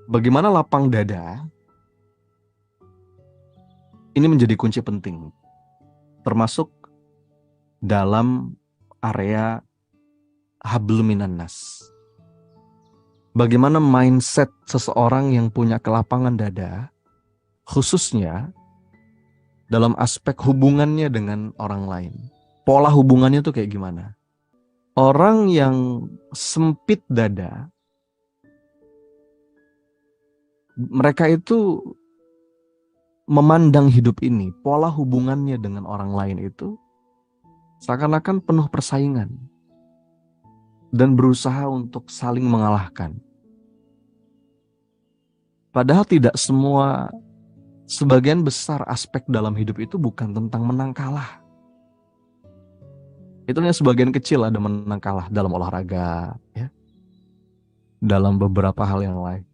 Bagaimana lapang dada ini menjadi kunci penting, termasuk dalam area hablum minan nas. Bagaimana mindset seseorang yang punya kelapangan dada, khususnya dalam aspek hubungannya dengan orang lain. Pola hubungannya tuh kayak gimana? Orang yang sempit dada, mereka itu memandang hidup ini, pola hubungannya dengan orang lain itu seakan-akan penuh persaingan dan berusaha untuk saling mengalahkan. Padahal tidak semua, sebagian besar aspek dalam hidup itu bukan tentang menang kalah. Itu hanya sebagian kecil ada menang kalah dalam olahraga, ya, dalam beberapa hal yang lain.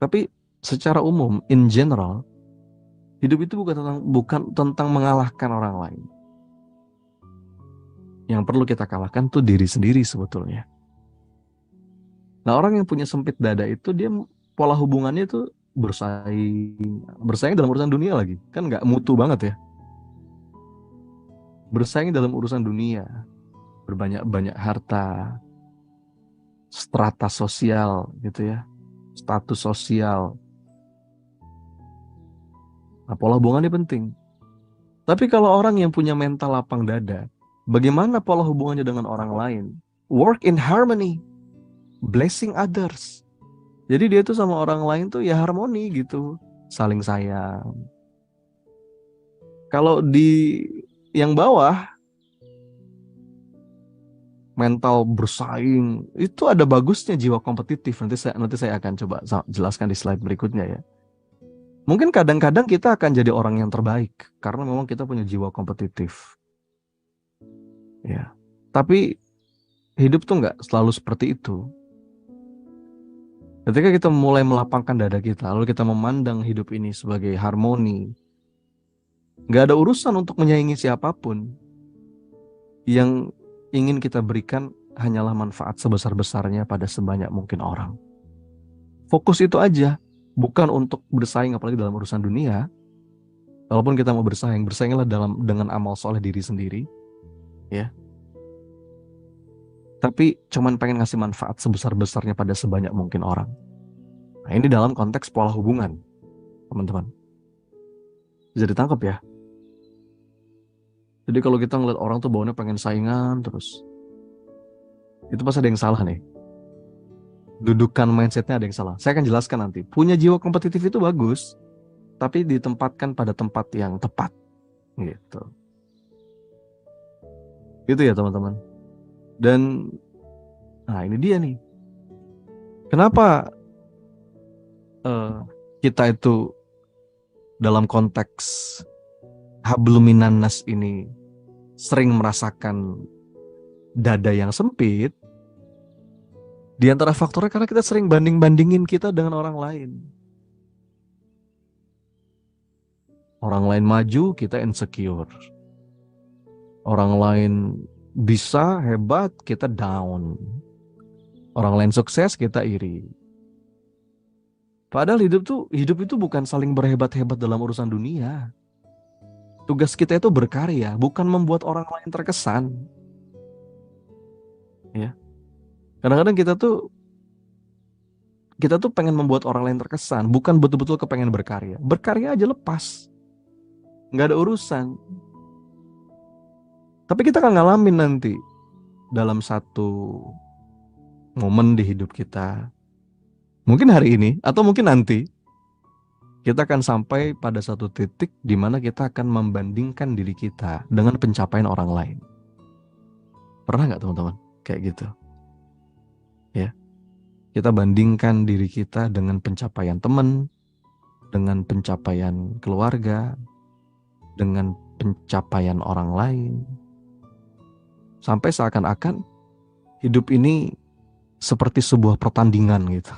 Tapi secara umum, in general, hidup itu bukan tentang mengalahkan orang lain. Yang perlu kita kalahkan tuh diri sendiri sebetulnya. Nah, orang yang punya sempit dada itu dia pola hubungannya tuh bersaing dalam urusan dunia lagi. Kan nggak mutu banget ya. Bersaing dalam urusan dunia, berbanyak-banyak harta, strata sosial gitu ya, status sosial. Nah, pola hubungannya penting. Tapi kalau orang yang punya mental lapang dada, bagaimana pola hubungannya dengan orang lain? Work in harmony, blessing others. Jadi dia tuh sama orang lain tuh ya harmoni gitu, saling sayang. Kalau di yang bawah, mental bersaing, itu ada bagusnya jiwa kompetitif. Nanti saya akan coba jelaskan di slide berikutnya ya. Mungkin kadang-kadang kita akan jadi orang yang terbaik karena memang kita punya jiwa kompetitif. Ya. Tapi hidup tuh nggak selalu seperti itu. Ketika kita mulai melapangkan dada kita, lalu kita memandang hidup ini sebagai harmoni, nggak ada urusan untuk menyaingi siapapun. Yang ingin kita berikan hanyalah manfaat sebesar-besarnya pada sebanyak mungkin orang. Fokus itu aja, bukan untuk bersaing apalagi dalam urusan dunia. Walaupun kita mau bersaing, bersainglah dengan amal soleh diri sendiri, ya. Tapi cuman pengen ngasih manfaat sebesar-besarnya pada sebanyak mungkin orang. Nah, ini dalam konteks pola hubungan, teman-teman. Bisa ditangkap ya. Jadi kalau kita ngeliat orang tuh bawanya pengen saingan terus, itu pasti ada yang salah nih. Dudukan mindsetnya ada yang salah. Saya akan jelaskan nanti. Punya jiwa kompetitif itu bagus, tapi ditempatkan pada tempat yang tepat. Gitu. Itu ya teman-teman. Dan, nah ini dia nih. Kenapa kita itu dalam konteks hablum minan nas ini sering merasakan dada yang sempit? Di antara faktornya karena kita sering banding-bandingin kita dengan orang lain. Orang lain maju, kita insecure. Orang lain bisa, hebat, kita down. Orang lain sukses, kita iri. Padahal hidup itu bukan saling berhebat-hebat dalam urusan dunia. Tugas kita itu berkarya, bukan membuat orang lain terkesan. Ya. Kadang-kadang kita tuh pengen membuat orang lain terkesan, bukan betul-betul kepengen berkarya. Berkarya aja lepas, nggak ada urusan. Tapi kita akan ngalamin nanti dalam satu momen di hidup kita, mungkin hari ini atau mungkin nanti, kita akan sampai pada satu titik di mana kita akan membandingkan diri kita dengan pencapaian orang lain. Pernah nggak teman-teman kayak gitu? Ya, kita bandingkan diri kita dengan pencapaian teman, dengan pencapaian keluarga, dengan pencapaian orang lain, sampai seakan-akan hidup ini seperti sebuah pertandingan gitu,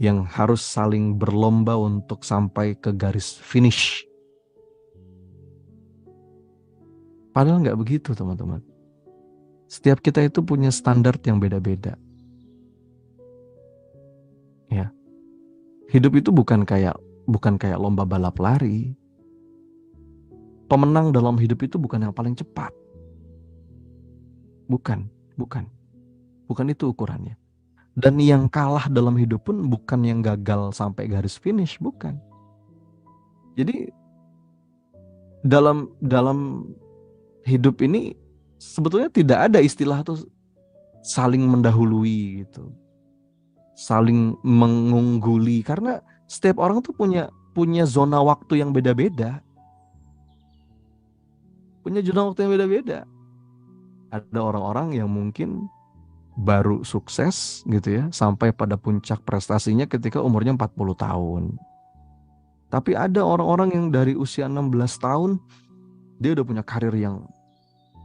yang harus saling berlomba untuk sampai ke garis finish. Padahal nggak begitu teman-teman. Setiap kita itu punya standar yang beda-beda. Ya. Hidup itu bukan kayak lomba balap lari. Pemenang dalam hidup itu bukan yang paling cepat. Bukan. Bukan itu ukurannya. Dan yang kalah dalam hidup pun bukan yang gagal sampai garis finish, bukan. Jadi dalam hidup ini sebetulnya tidak ada istilah tuh saling mendahului gitu, saling mengungguli, karena setiap orang tuh punya zona waktu yang beda-beda. Ada orang-orang yang mungkin baru sukses gitu ya, sampai pada puncak prestasinya ketika umurnya 40 tahun. Tapi ada orang-orang yang dari usia 16 tahun dia udah punya karir yang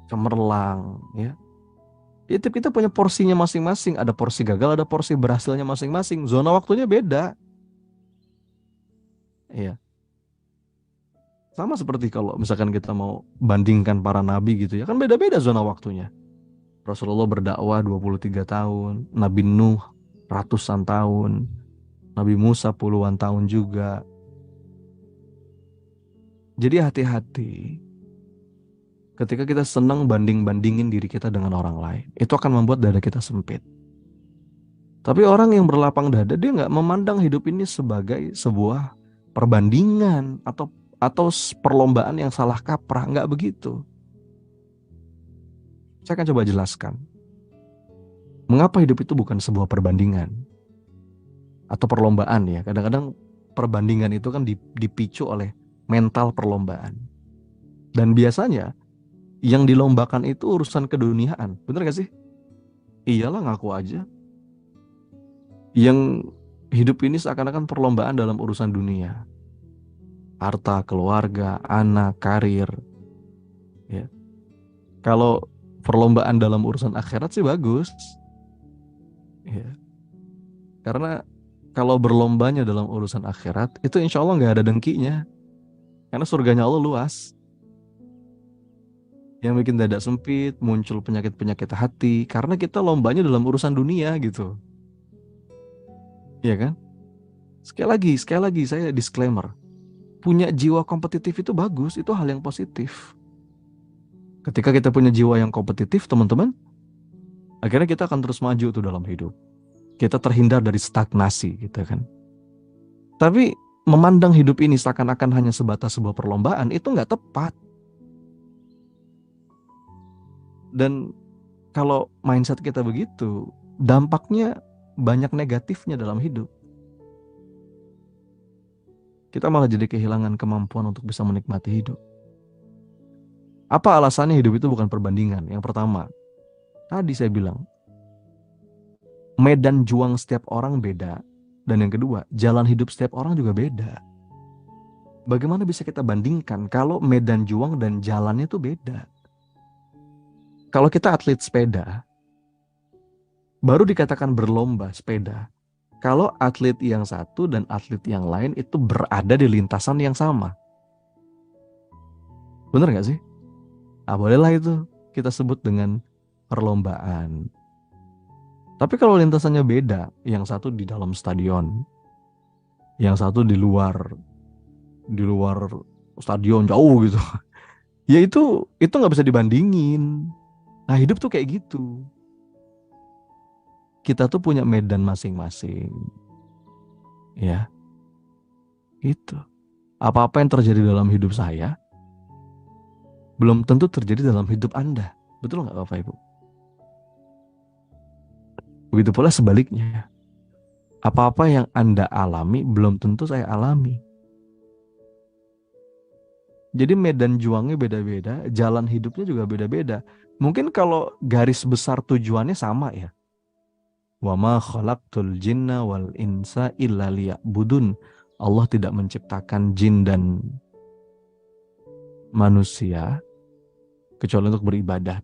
cemerlang ya. Itu kita punya porsinya masing-masing, ada porsi gagal, ada porsi berhasilnya masing-masing. Zona waktunya beda. Iya. Sama seperti kalau misalkan kita mau bandingkan para nabi gitu ya, kan beda-beda zona waktunya. Rasulullah berdakwah 23 tahun, Nabi Nuh ratusan tahun, Nabi Musa puluhan tahun juga. Jadi hati-hati ketika kita senang banding-bandingin diri kita dengan orang lain. Itu akan membuat dada kita sempit. Tapi orang yang berlapang dada, dia nggak memandang hidup ini sebagai sebuah perbandingan atau perlombaan yang salah kaprah. Nggak begitu. Saya akan coba jelaskan. Mengapa hidup itu bukan sebuah perbandingan atau perlombaan ya. Kadang-kadang perbandingan itu kan dipicu oleh mental perlombaan. Dan biasanya yang dilombakan itu urusan keduniaan. Bener gak sih? Iyalah, ngaku aja. Yang hidup ini seakan-akan perlombaan dalam urusan dunia. Harta, keluarga, anak, karir. Ya. Kalau perlombaan dalam urusan akhirat sih bagus. Ya. Karena kalau berlombanya dalam urusan akhirat, itu insya Allah gak ada dengkinya. Karena surganya Allah luas. Yang bikin dada sempit, muncul penyakit-penyakit hati, karena kita lombanya dalam urusan dunia gitu. Iya kan? Sekali lagi saya disclaimer. Punya jiwa kompetitif itu bagus, itu hal yang positif. Ketika kita punya jiwa yang kompetitif, teman-teman, akhirnya kita akan terus maju tuh dalam hidup. Kita terhindar dari stagnasi gitu kan. Tapi memandang hidup ini seakan-akan hanya sebatas sebuah perlombaan, itu nggak tepat. Dan kalau mindset kita begitu, dampaknya banyak negatifnya dalam hidup. Kita malah jadi kehilangan kemampuan untuk bisa menikmati hidup. Apa alasannya hidup itu bukan perbandingan? Yang pertama, tadi saya bilang, medan juang setiap orang beda. Dan yang kedua, jalan hidup setiap orang juga beda. Bagaimana bisa kita bandingkan kalau medan juang dan jalannya itu beda? Kalau kita atlet sepeda, baru dikatakan berlomba sepeda. Kalau atlet yang satu dan atlet yang lain itu berada di lintasan yang sama. Bener gak sih? Bolehlah itu kita sebut dengan perlombaan. Tapi kalau lintasannya beda, yang satu di dalam stadion, yang satu di luar stadion jauh gitu. Ya itu nggak bisa dibandingin. Nah, hidup tuh kayak gitu. Kita tuh punya medan masing-masing. Ya. Itu. Apa-apa yang terjadi dalam hidup saya belum tentu terjadi dalam hidup Anda. Betul nggak Bapak Ibu? Begitu pula sebaliknya. Apa-apa yang Anda alami belum tentu saya alami. Jadi medan juangnya beda-beda, jalan hidupnya juga beda-beda. Mungkin kalau garis besar tujuannya sama ya. Wa ma khalaqtul jinna wal insa illa liya'budun. Allah tidak menciptakan jin dan manusia kecuali untuk beribadah.